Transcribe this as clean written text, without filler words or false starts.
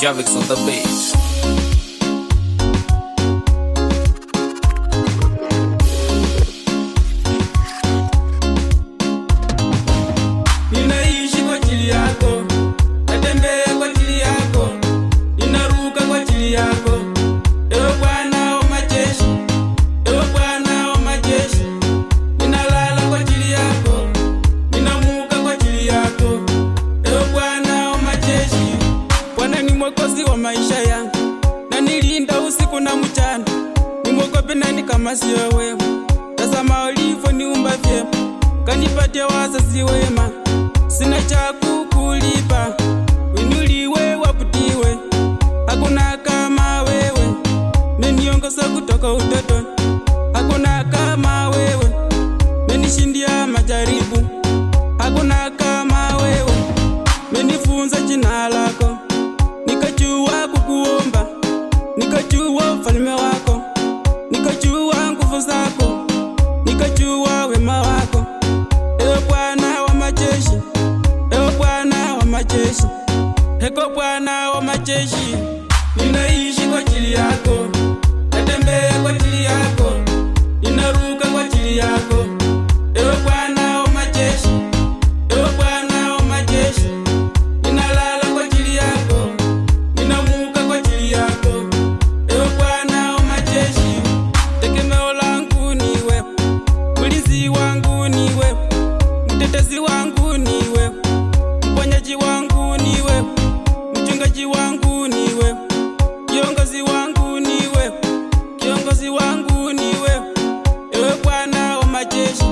Javix on the beat. Ninaishi kwa ajili yako, natembea kwa ajili yako, ninaruka kwa ajili yako. Ewe Bwana wa majeshi, ewe Bwana wa majeshi, ninalala kwa ajili yako, ninamuka kwa ajili yako. Ewe Bwana wa majeshi, Bwana ni mwokozi wa maisha yangu, na nilinda usiku na mchana. Nimwogope nani kama sio wewe? Tazama ulivyoniumba vyema, kanipatia wazazi wema. Sina cha kukulipa, uinuliwe waputiwe, hakuna kama wewe. Meniongoza kutoka utotoni, hakuna kama wewe. Menishindia majaribu, hakuna kama wewe. Menifunza jina lako, nikajua kukuomba, nikajua ufalme wako, nikajua nguvu zako, nikajua wema wako. Ewe Bwana wa majeshi, ewe Bwana wa majeshi, eko Bwana wa majeshi. Ninaishi kwa ajili yako, natembea kwa ajili yako, ninaruka kwa ajili yako. Ewe Bwana wa majeshi, ewe Bwana wa majeshi, ninalala kwa ajili yako, ninamuka kwa ajili yako. Ewe Bwana wa majeshi, tegemeo langu ni wewe, mlinzi wangu ni wewe, mtetezi wangu ni wewe, mponyaji wangu ni wewe, mchungaji wangu ni wewe, kiongozi wangu ni wewe, kiongozi wangu ni wewe. Ewe Bwana wa majeshi,